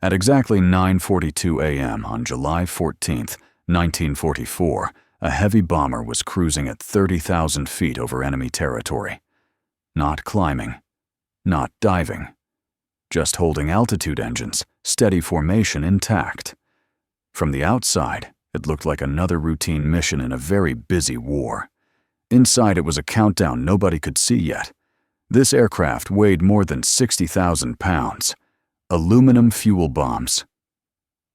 At exactly 9:42 a.m. on July 14, 1944, a heavy bomber was cruising at 30,000 feet over enemy territory. Not climbing, not diving, just holding altitude engines, steady formation intact. From the outside, it looked like another routine mission in a very busy war. Inside, it was a countdown nobody could see yet. This aircraft weighed more than 60,000 pounds. Aluminum fuel bombs.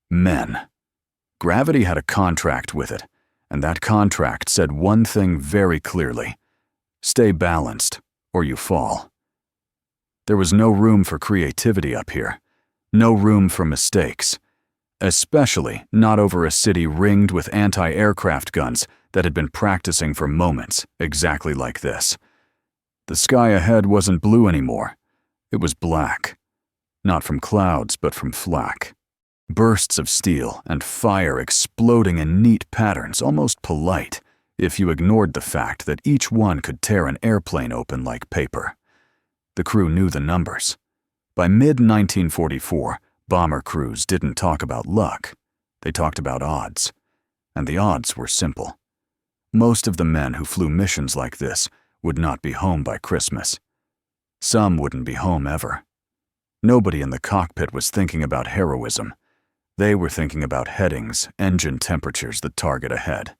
Men. Gravity had a contract with it, and that contract said one thing very clearly: stay balanced, or you fall. There was no room for creativity up here, no room for mistakes, especially not over a city ringed with anti-aircraft guns that had been practicing for moments, exactly like this. The sky ahead wasn't blue anymore. It was black. Not from clouds, but from flak. Bursts of steel and fire exploding in neat patterns, almost polite, if you ignored the fact that each one could tear an airplane open like paper. The crew knew the numbers. By mid-1944, bomber crews didn't talk about luck. They talked about odds. And the odds were simple. Most of the men who flew missions like this would not be home by Christmas. Some wouldn't be home ever. Nobody in the cockpit was thinking about heroism. They were thinking about headings, engine temperatures, the target ahead.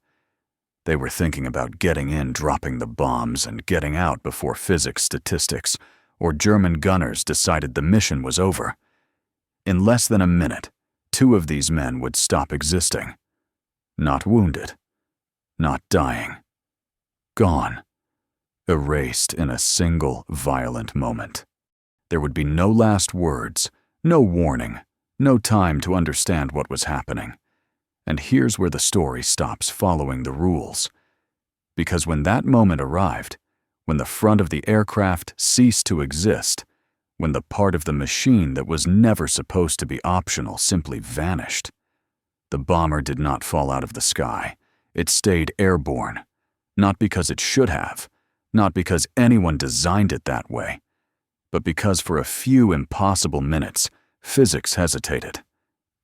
They were thinking about getting in, dropping the bombs, and getting out before physics, statistics, or German gunners decided the mission was over. In less than a minute, 2 of these men would stop existing. Not wounded. Not dying. Gone. Erased in a single violent moment. There would be no last words, no warning, no time to understand what was happening. And here's where the story stops following the rules. Because when that moment arrived, when the front of the aircraft ceased to exist, when the part of the machine that was never supposed to be optional simply vanished, the bomber did not fall out of the sky. It stayed airborne. Not because it should have, not because anyone designed it that way, but because for a few impossible minutes, physics hesitated,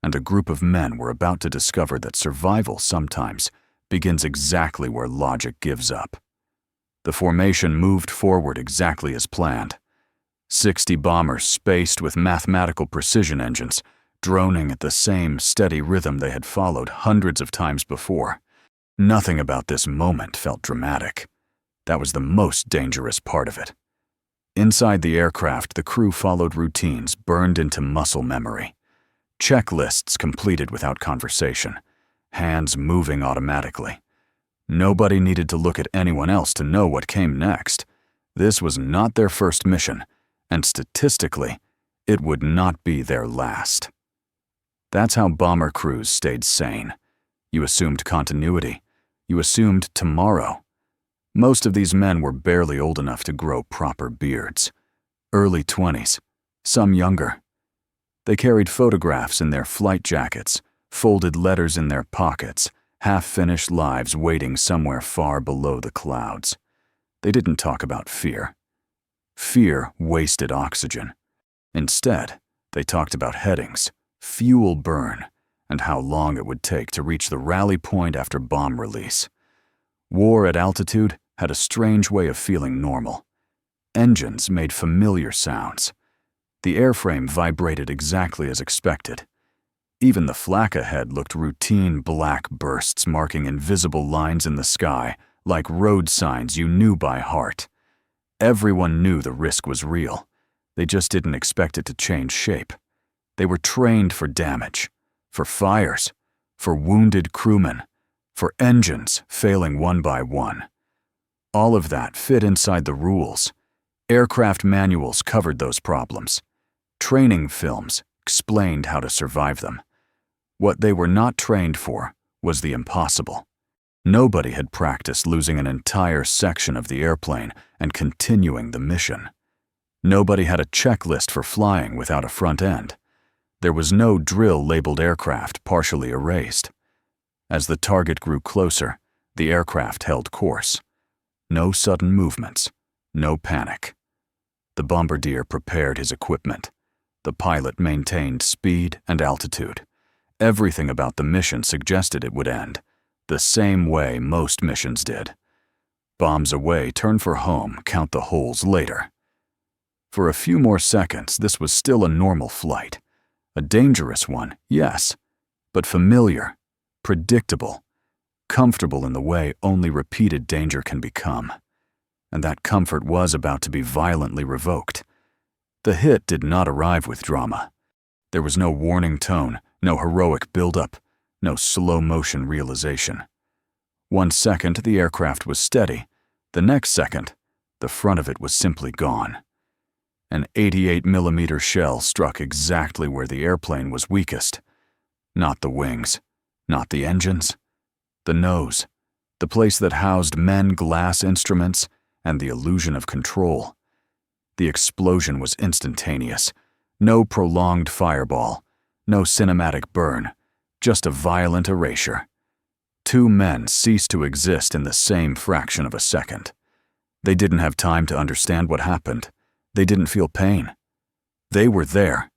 and a group of men were about to discover that survival sometimes begins exactly where logic gives up. The formation moved forward exactly as planned. 60 bombers spaced with mathematical precision engines, droning at the same steady rhythm they had followed hundreds of times before. Nothing about this moment felt dramatic. That was the most dangerous part of it. Inside the aircraft, the crew followed routines burned into muscle memory. Checklists completed without conversation, hands moving automatically. Nobody needed to look at anyone else to know what came next. This was not their first mission, and statistically, it would not be their last. That's how bomber crews stayed sane. You assumed continuity. You assumed tomorrow. Most of these men were barely old enough to grow proper beards. Early 20s, some younger. They carried photographs in their flight jackets, folded letters in their pockets, half-finished lives waiting somewhere far below the clouds. They didn't talk about fear. Fear wasted oxygen. Instead, they talked about headings, fuel burn, and how long it would take to reach the rally point after bomb release. War at altitude had a strange way of feeling normal. Engines made familiar sounds. The airframe vibrated exactly as expected. Even the flak ahead looked routine black bursts marking invisible lines in the sky, like road signs you knew by heart. Everyone knew the risk was real. They just didn't expect it to change shape. They were trained for damage, for fires, for wounded crewmen, for engines failing one by one. All of that fit inside the rules. Aircraft manuals covered those problems. Training films explained how to survive them. What they were not trained for was the impossible. Nobody had practiced losing an entire section of the airplane and continuing the mission. Nobody had a checklist for flying without a front end. There was no drill labeled aircraft partially erased. As the target grew closer, the aircraft held course. No sudden movements, no panic. The bombardier prepared his equipment. The pilot maintained speed and altitude. Everything about the mission suggested it would end, the same way most missions did. Bombs away, turn for home, count the holes later. For a few more seconds, this was still a normal flight. A dangerous one, yes, but familiar, predictable, comfortable in the way only repeated danger can become. And that comfort was about to be violently revoked. The hit did not arrive with drama. There was no warning tone, no heroic build-up, no slow-motion realization. 1 second, the aircraft was steady. The next second, the front of it was simply gone. An 88mm shell struck exactly where the airplane was weakest. Not the wings, not the engines. The nose, the place that housed men, glass instruments, and the illusion of control. The explosion was instantaneous. No prolonged fireball, no cinematic burn, just a violent erasure. 2 men ceased to exist in the same fraction of a second. They didn't have time to understand what happened. They didn't feel pain. They were there,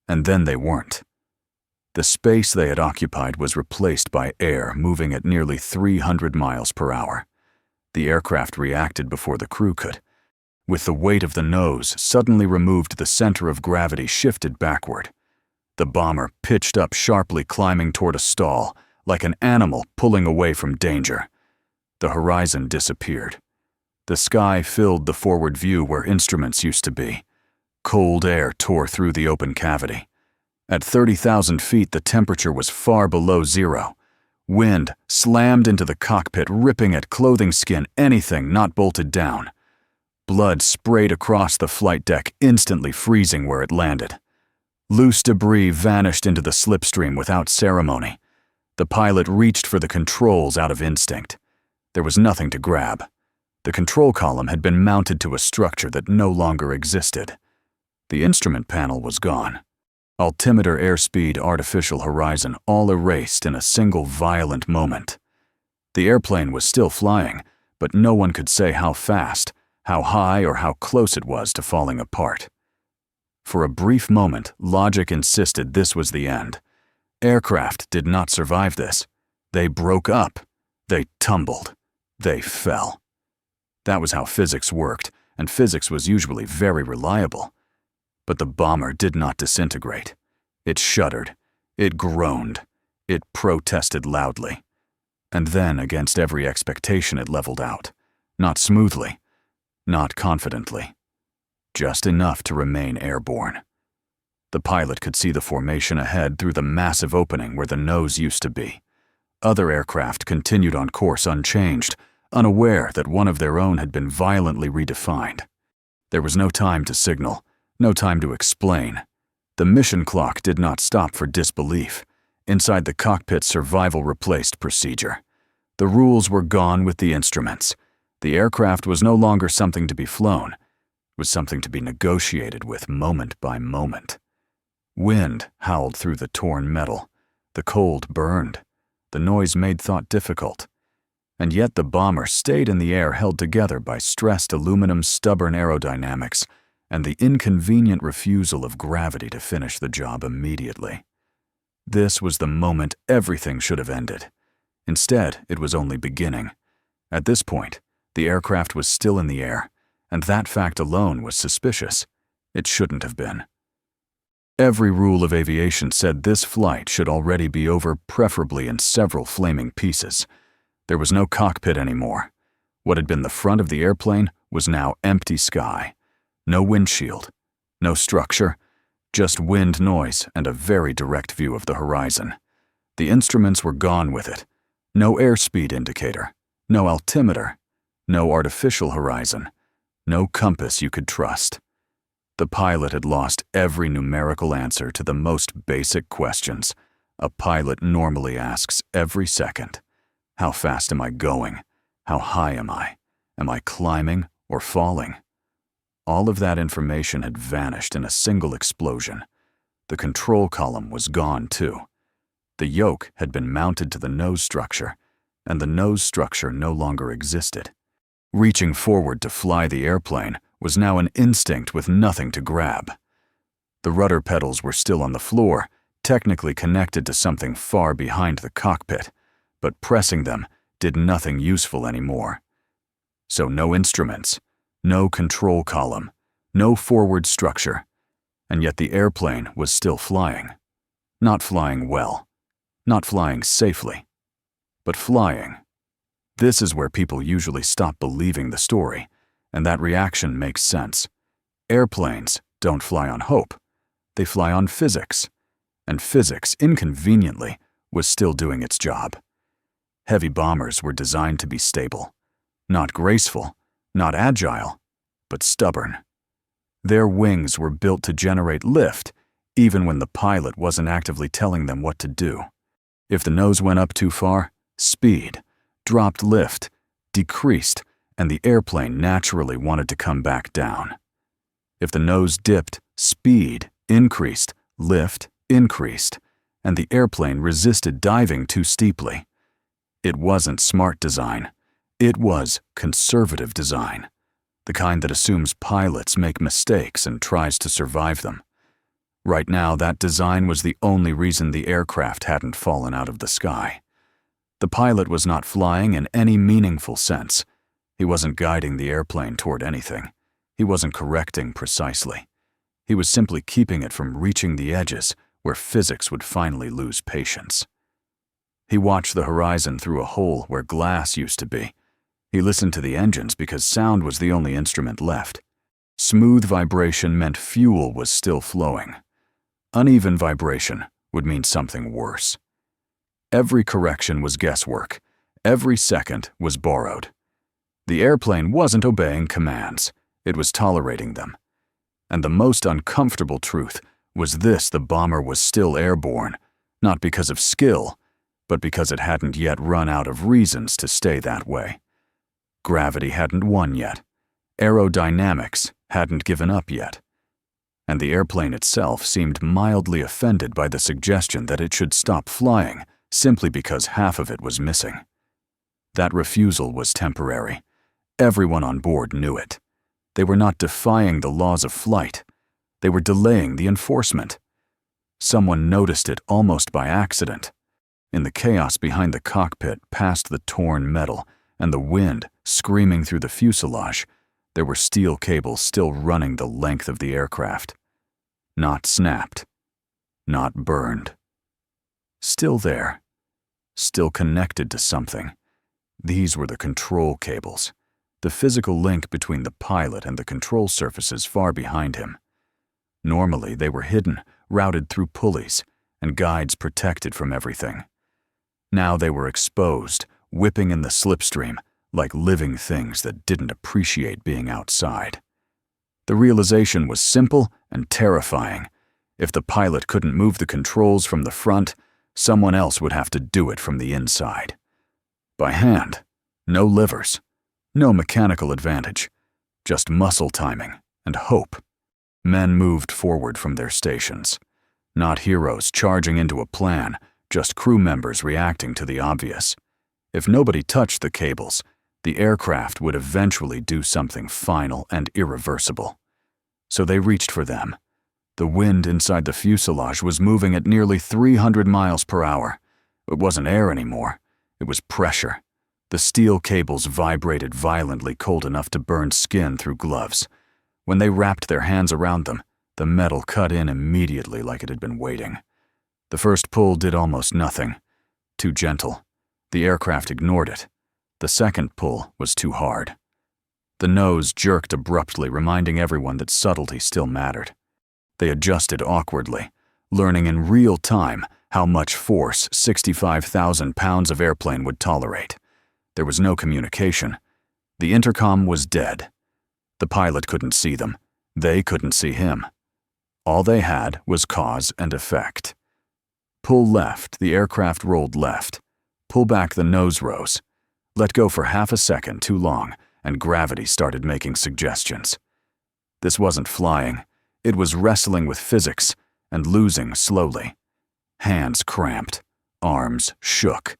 and then they weren't. The space they had occupied was replaced by air moving at nearly 300 miles per hour. The aircraft reacted before the crew could. With the weight of the nose suddenly removed, the center of gravity shifted backward. The bomber pitched up sharply, climbing toward a stall, like an animal pulling away from danger. The horizon disappeared. The sky filled the forward view where instruments used to be. Cold air tore through the open cavity. At 30,000 feet, the temperature was far below zero. Wind slammed into the cockpit, ripping at clothing, skin, anything not bolted down. Blood sprayed across the flight deck, instantly freezing where it landed. Loose debris vanished into the slipstream without ceremony. The pilot reached for the controls out of instinct. There was nothing to grab. The control column had been mounted to a structure that no longer existed. The instrument panel was gone. Altimeter, airspeed, artificial horizon, all erased in a single violent moment. The airplane was still flying, but no one could say how fast, how high, or how close it was to falling apart. For a brief moment, logic insisted this was the end. Aircraft did not survive this. They broke up. They tumbled. They fell. That was how physics worked, and physics was usually very reliable. But the bomber did not disintegrate. It shuddered. It groaned. It protested loudly. And then, against every expectation, it leveled out. Not smoothly. Not confidently. Just enough to remain airborne. The pilot could see the formation ahead through the massive opening where the nose used to be. Other aircraft continued on course unchanged, unaware that one of their own had been violently redefined. There was no time to signal, no time to explain. The mission clock did not stop for disbelief. Inside the cockpit, survival replaced procedure. The rules were gone with the instruments. The aircraft was no longer something to be flown. It was something to be negotiated with moment by moment. Wind howled through the torn metal. The cold burned. The noise made thought difficult. And yet the bomber stayed in the air, held together by stressed aluminum's stubborn aerodynamics and the inconvenient refusal of gravity to finish the job immediately. This was the moment everything should have ended. Instead, it was only beginning. At this point, the aircraft was still in the air, and that fact alone was suspicious. It shouldn't have been. Every rule of aviation said this flight should already be over, preferably in several flaming pieces. There was no cockpit anymore. What had been the front of the airplane was now empty sky. No windshield, no structure, just wind noise and a very direct view of the horizon. The instruments were gone with it. No airspeed indicator, no altimeter, no artificial horizon, no compass you could trust. The pilot had lost every numerical answer to the most basic questions a pilot normally asks every second. How fast am I going? How high am I? Am I climbing or falling? All of that information had vanished in a single explosion. The control column was gone too. The yoke had been mounted to the nose structure, and the nose structure no longer existed. Reaching forward to fly the airplane was now an instinct with nothing to grab. The rudder pedals were still on the floor, technically connected to something far behind the cockpit, but pressing them did nothing useful anymore. So no instruments, no control column, no forward structure, and yet the airplane was still flying. Not flying well, not flying safely, but flying. This is where people usually stop believing the story, and that reaction makes sense. Airplanes don't fly on hope, they fly on physics, and physics, inconveniently, was still doing its job. Heavy bombers were designed to be stable, not graceful, not agile, but stubborn. Their wings were built to generate lift, even when the pilot wasn't actively telling them what to do. If the nose went up too far, speed, dropped lift, decreased, and the airplane naturally wanted to come back down. If the nose dipped, speed increased, lift increased, and the airplane resisted diving too steeply. It wasn't smart design. It was conservative design, the kind that assumes pilots make mistakes and tries to survive them. Right now, that design was the only reason the aircraft hadn't fallen out of the sky. The pilot was not flying in any meaningful sense. He wasn't guiding the airplane toward anything. He wasn't correcting precisely. He was simply keeping it from reaching the edges where physics would finally lose patience. He watched the horizon through a hole where glass used to be. He listened to the engines because sound was the only instrument left. Smooth vibration meant fuel was still flowing. Uneven vibration would mean something worse. Every correction was guesswork. Every second was borrowed. The airplane wasn't obeying commands. It was tolerating them. And the most uncomfortable truth was this: the bomber was still airborne, not because of skill, but because it hadn't yet run out of reasons to stay that way. Gravity hadn't won yet. Aerodynamics hadn't given up yet. And the airplane itself seemed mildly offended by the suggestion that it should stop flying simply because half of it was missing. That refusal was temporary. Everyone on board knew it. They were not defying the laws of flight. They were delaying the enforcement. Someone noticed it almost by accident. In the chaos behind the cockpit, past the torn metal and the wind screaming through the fuselage, there were steel cables still running the length of the aircraft. Not snapped. Not burned. Still there. Still connected to something. These were the control cables, the physical link between the pilot and the control surfaces far behind him. Normally, they were hidden, routed through pulleys, and guides protected from everything. Now they were exposed, whipping in the slipstream, like living things that didn't appreciate being outside. The realization was simple and terrifying. If the pilot couldn't move the controls from the front, someone else would have to do it from the inside. By hand, no levers, no mechanical advantage, just muscle timing and hope. Men moved forward from their stations. Not heroes charging into a plan, just crew members reacting to the obvious. If nobody touched the cables, the aircraft would eventually do something final and irreversible. So they reached for them. The wind inside the fuselage was moving at nearly 300 miles per hour. It wasn't air anymore. It was pressure. The steel cables vibrated violently, cold enough to burn skin through gloves. When they wrapped their hands around them, the metal cut in immediately like it had been waiting. The first pull did almost nothing. Too gentle. The aircraft ignored it. The second pull was too hard. The nose jerked abruptly, reminding everyone that subtlety still mattered. They adjusted awkwardly, learning in real time how much force 65,000 pounds of airplane would tolerate. There was no communication. The intercom was dead. The pilot couldn't see them. They couldn't see him. All they had was cause and effect. Pull left, the aircraft rolled left. Pull back, the nose rose. Let go for half a second too long, and gravity started making suggestions. This wasn't flying. It was wrestling with physics and losing slowly. Hands cramped. Arms shook.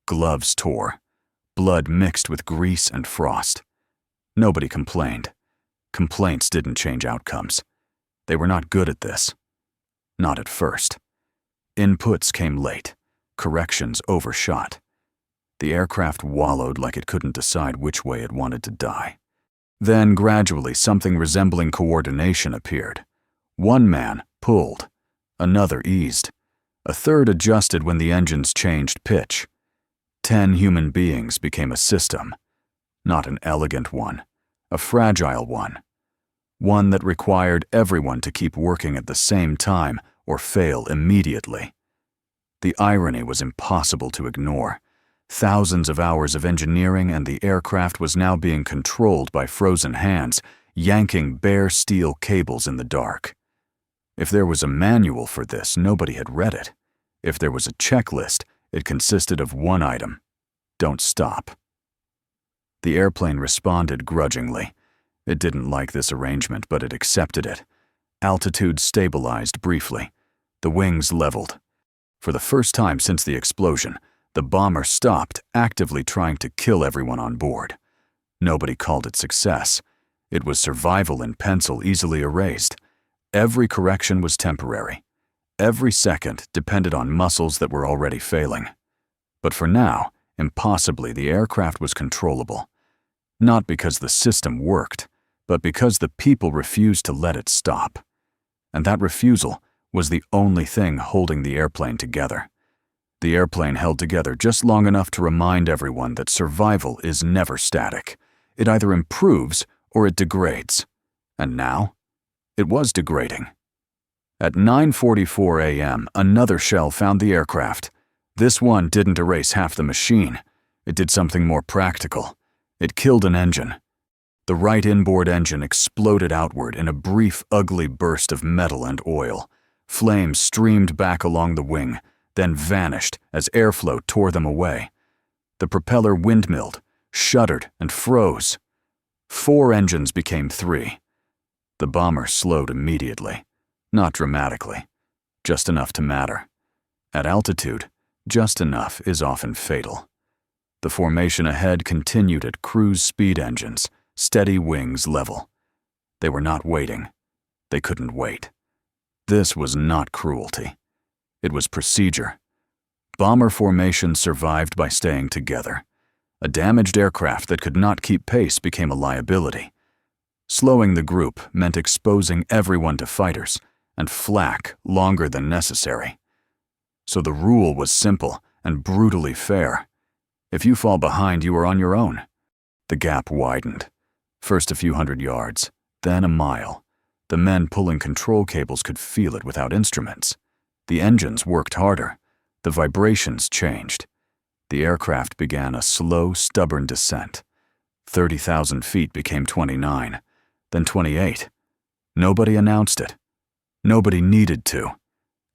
Gloves tore. Blood mixed with grease and frost. Nobody complained. Complaints didn't change outcomes. They were not good at this. Not at first. Inputs came late. Corrections overshot. The aircraft wallowed like it couldn't decide which way it wanted to die. Then, gradually, something resembling coordination appeared. One man pulled. Another eased. A third adjusted when the engines changed pitch. 10 human beings became a system. Not an elegant one. A fragile one. One that required everyone to keep working at the same time or fail immediately. The irony was impossible to ignore. Thousands of hours of engineering and the aircraft was now being controlled by frozen hands, yanking bare steel cables in the dark. If there was a manual for this, nobody had read it. If there was a checklist, it consisted of one item: don't stop. The airplane responded grudgingly. It didn't like this arrangement, but it accepted it. Altitude stabilized briefly. The wings leveled. For the first time since the explosion, the bomber stopped, actively trying to kill everyone on board. Nobody called it success. It was survival in pencil, easily erased. Every correction was temporary. Every second depended on muscles that were already failing. But for now, impossibly, the aircraft was controllable. Not because the system worked, but because the people refused to let it stop. And that refusal was the only thing holding the airplane together. The airplane held together just long enough to remind everyone that survival is never static. It either improves or it degrades. And now, it was degrading. At 9:44 a.m., another shell found the aircraft. This one didn't erase half the machine. It did something more practical. It killed an engine. The right inboard engine exploded outward in a brief, ugly burst of metal and oil. Flames streamed back along the wing, then vanished as airflow tore them away. The propeller windmilled, shuddered, and froze. 4 engines became 3. The bomber slowed immediately. Not dramatically, just enough to matter. At altitude, just enough is often fatal. The formation ahead continued at cruise speed engines, steady wings level. They were not waiting. They couldn't wait. This was not cruelty. It was procedure. Bomber formation survived by staying together. A damaged aircraft that could not keep pace became a liability. Slowing the group meant exposing everyone to fighters, and flak longer than necessary. So the rule was simple and brutally fair. If you fall behind, you are on your own. The gap widened. First a few hundred yards, then a mile. The men pulling control cables could feel it without instruments. The engines worked harder. The vibrations changed. The aircraft began a slow, stubborn descent. 30,000 feet became 29, then 28. Nobody announced it. Nobody needed to.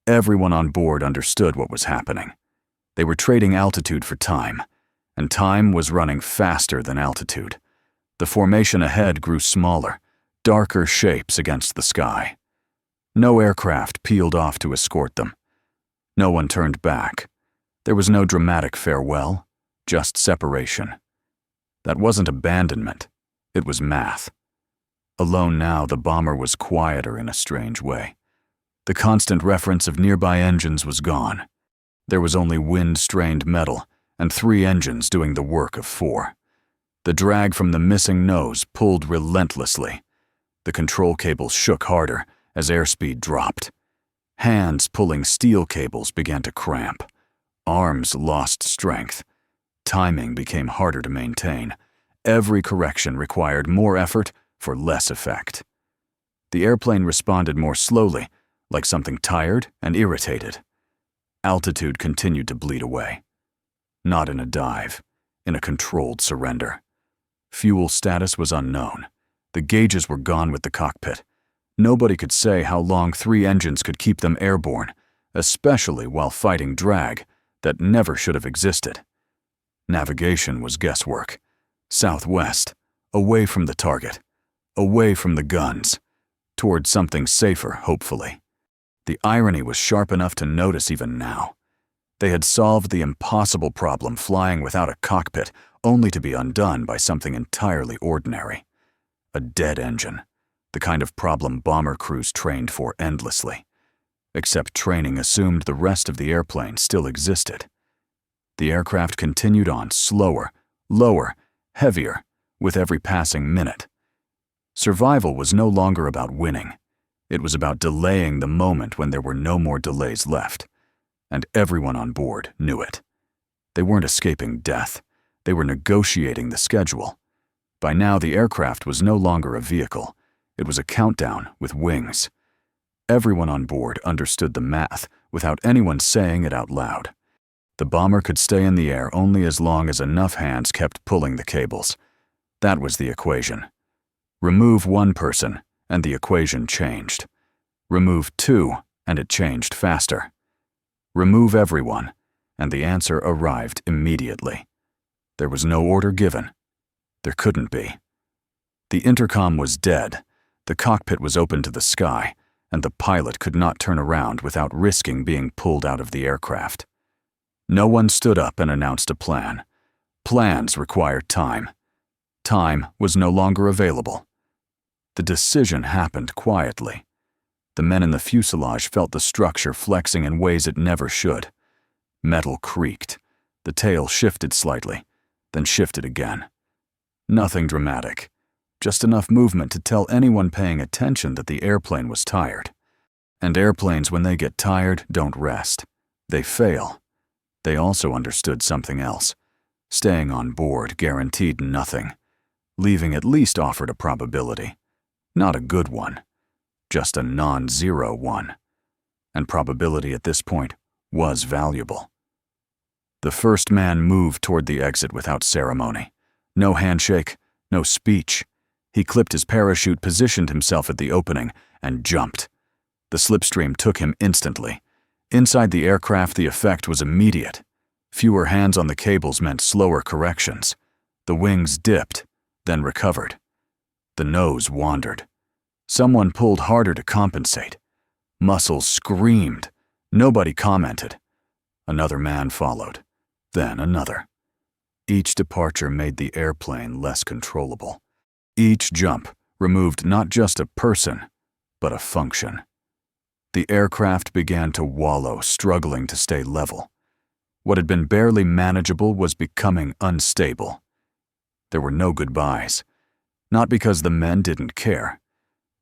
Everyone on board understood what was happening. They were trading altitude for time, and time was running faster than altitude. The formation ahead grew smaller, darker shapes against the sky. No aircraft peeled off to escort them. No one turned back. There was no dramatic farewell, just separation. That wasn't abandonment. It was math. Alone now, the bomber was quieter in a strange way. The constant reference of nearby engines was gone. There was only wind-strained metal and 3 engines doing the work of 4. The drag from the missing nose pulled relentlessly. The control cables shook harder as airspeed dropped. Hands pulling steel cables began to cramp. Arms lost strength. Timing became harder to maintain. Every correction required more effort for less effect. The airplane responded more slowly, like something tired and irritated. Altitude continued to bleed away. Not in a dive, in a controlled surrender. Fuel status was unknown. The gauges were gone with the cockpit. Nobody could say how long 3 engines could keep them airborne, especially while fighting drag that never should have existed. Navigation was guesswork. Southwest, away from the target, away from the guns, toward something safer, hopefully. The irony was sharp enough to notice even now. They had solved the impossible problem flying without a cockpit, only to be undone by something entirely ordinary. A dead engine, the kind of problem bomber crews trained for endlessly. except training assumed the rest of the airplane still existed. The aircraft continued on slower, lower, heavier, with every passing minute. Survival was no longer about winning. It was about delaying the moment when there were no more delays left. And everyone on board knew it. They weren't escaping death. They were negotiating the schedule. By now, the aircraft was no longer a vehicle. It was a countdown with wings. Everyone on board understood the math without anyone saying it out loud. The bomber could stay in the air only as long as enough hands kept pulling the cables. That was the equation. Remove one person, and the equation changed. Remove two, and it changed faster. Remove everyone, and the answer arrived immediately. There was no order given. There couldn't be. The intercom was dead, the cockpit was open to the sky, and the pilot could not turn around without risking being pulled out of the aircraft. No one stood up and announced a plan. Plans required time. Time was no longer available. The decision happened quietly. The men in the fuselage felt the structure flexing in ways it never should. Metal creaked. The tail shifted slightly, then shifted again. Nothing dramatic. Just enough movement to tell anyone paying attention that the airplane was tired. And airplanes, when they get tired, don't rest. They fail. They also understood something else. Staying on board guaranteed nothing. Leaving at least offered a probability. Not a good one. Just a non-zero one. And probability at this point was valuable. The first man moved toward the exit without ceremony. No handshake, no speech. He clipped his parachute, positioned himself at the opening, and jumped. The slipstream took him instantly. Inside the aircraft, the effect was immediate. Fewer hands on the cables meant slower corrections. The wings dipped, then recovered. The nose wandered. Someone pulled harder to compensate. Muscles screamed. Nobody commented. Another man followed, then another. Each departure made the airplane less controllable. Each jump removed not just a person, but a function. The aircraft began to wallow, struggling to stay level. What had been barely manageable was becoming unstable. There were no goodbyes, not because the men didn't care,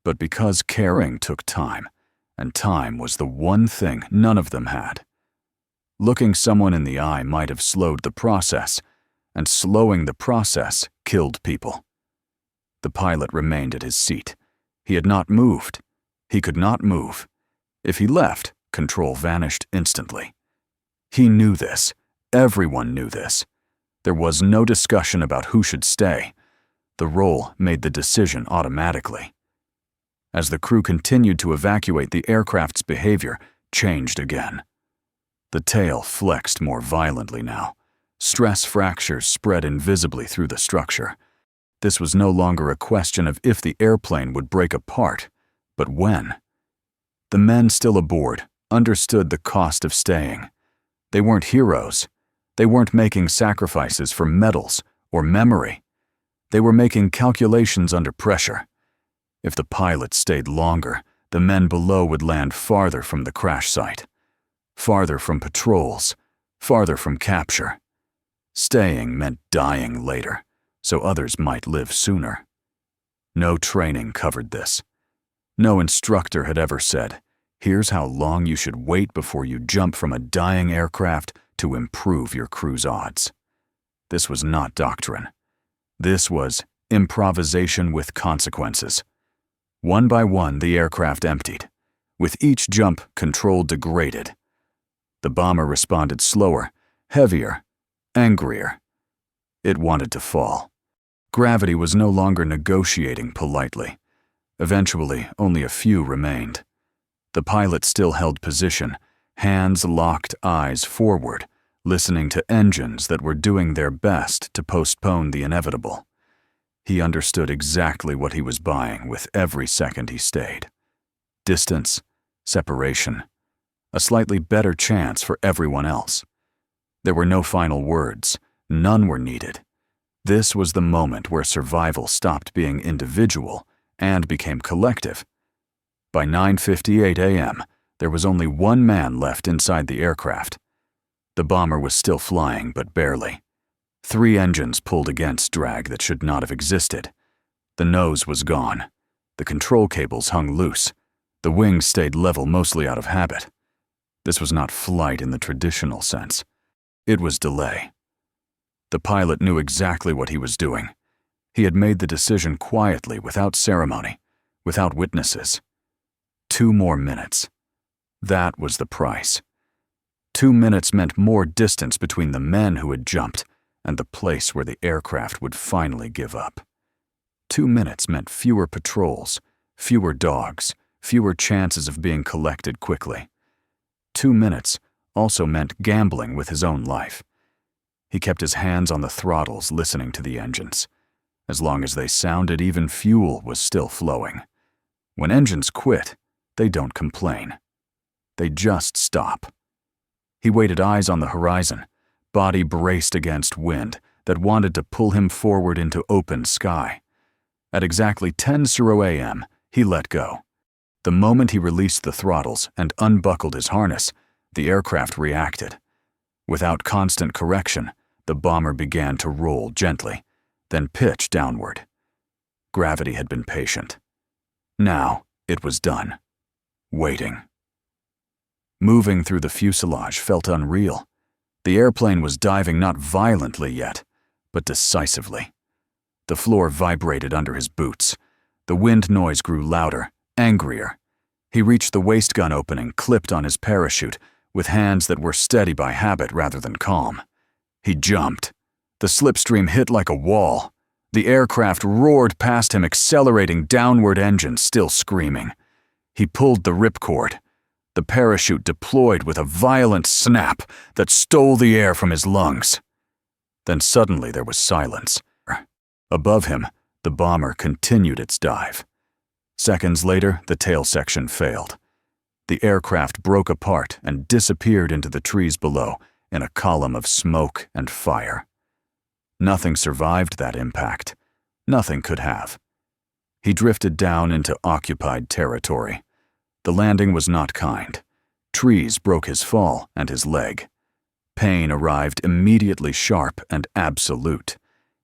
but because caring took time, and time was the one thing none of them had. Looking someone in the eye might have slowed the process, and slowing the process killed people. The pilot remained at his seat. He had not moved. He could not move. If he left, control vanished instantly. He knew this. Everyone knew this. There was no discussion about who should stay. The role made the decision automatically. As the crew continued to evacuate, the aircraft's behavior changed again. The tail flexed more violently now. Stress fractures spread invisibly through the structure. This was no longer a question of if the airplane would break apart, but when. The men still aboard understood the cost of staying. They weren't heroes. They weren't making sacrifices for medals or memory. They were making calculations under pressure. If the pilot stayed longer, the men below would land farther from the crash site, farther from patrols, farther from capture. Staying meant dying later, so others might live sooner. No training covered this. No instructor had ever said, "Here's how long you should wait before you jump from a dying aircraft to improve your crew's odds." This was not doctrine. This was improvisation with consequences. One by one, the aircraft emptied. With each jump, control degraded. The bomber responded slower, heavier, angrier. It wanted to fall. Gravity was no longer negotiating politely. Eventually, only a few remained. The pilot still held position, hands locked, eyes forward, listening to engines that were doing their best to postpone the inevitable. He understood exactly what he was buying with every second he stayed. Distance, separation, a slightly better chance for everyone else. There were no final words. None were needed. This was the moment where survival stopped being individual and became collective. By 9:58 a.m., There was only one man left inside the aircraft. The bomber was still flying, but barely. 3 engines pulled against drag that should not have existed. The nose was gone. The control cables hung loose. The wings stayed level mostly out of habit. This was not flight in the traditional sense. It was delay. The pilot knew exactly what he was doing. He had made the decision quietly, without ceremony, without witnesses. 2 more minutes. That was the price. 2 minutes meant more distance between the men who had jumped and the place where the aircraft would finally give up. 2 minutes meant fewer patrols, fewer dogs, fewer chances of being collected quickly. 2 minutes also meant gambling with his own life. He kept his hands on the throttles, listening to the engines. As long as they sounded, even fuel was still flowing. When engines quit, they don't complain. They just stop. He waited, eyes on the horizon, body braced against wind that wanted to pull him forward into open sky. At exactly 10:00 a.m., he let go. The moment he released the throttles and unbuckled his harness, the aircraft reacted. Without constant correction, the bomber began to roll gently, then pitch downward. Gravity had been patient. Now it was done. Waiting. Moving through the fuselage felt unreal. The airplane was diving not violently yet, but decisively. The floor vibrated under his boots. The wind noise grew louder, angrier. He reached the waist gun opening, clipped on his parachute, with hands that were steady by habit rather than calm. He jumped. The slipstream hit like a wall. The aircraft roared past him, accelerating downward, engines still screaming. He pulled the ripcord. The parachute deployed with a violent snap that stole the air from his lungs. Then suddenly there was silence. Above him, the bomber continued its dive. Seconds later, the tail section failed. The aircraft broke apart and disappeared into the trees below in a column of smoke and fire. Nothing survived that impact. Nothing could have. He drifted down into occupied territory. The landing was not kind. Trees broke his fall and his leg. Pain arrived immediately, sharp and absolute.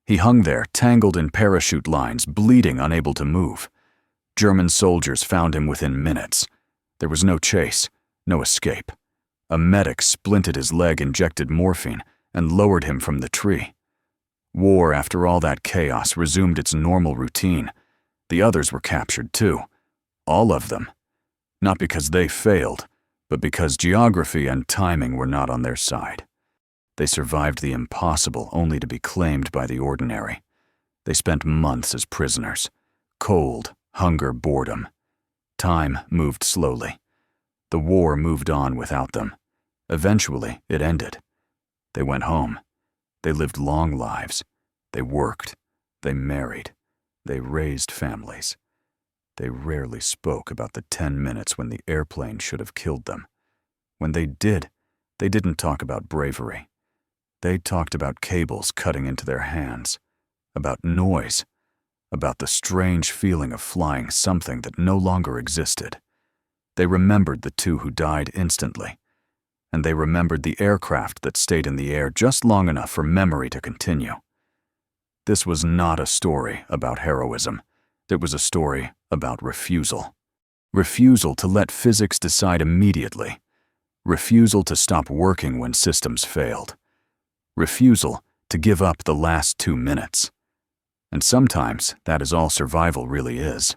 He hung there, tangled in parachute lines, bleeding, unable to move. German soldiers found him within minutes. There was no chase, no escape. A medic splinted his leg, injected morphine, and lowered him from the tree. War, after all that chaos, resumed its normal routine. The others were captured too. All of them. Not because they failed, but because geography and timing were not on their side. They survived the impossible only to be claimed by the ordinary. They spent months as prisoners. Cold, hunger, boredom. Time moved slowly. The war moved on without them. Eventually, it ended. They went home. They lived long lives. They worked. They married. They raised families. They rarely spoke about the 10 minutes when the airplane should have killed them. When they did, they didn't talk about bravery. They talked about cables cutting into their hands, about noise, about the strange feeling of flying something that no longer existed. They remembered the 2 who died instantly, and they remembered the aircraft that stayed in the air just long enough for memory to continue. This was not a story about heroism. It was a story about refusal. Refusal to let physics decide immediately. Refusal to stop working when systems failed. Refusal to give up the last 2 minutes. And sometimes that is all survival really is.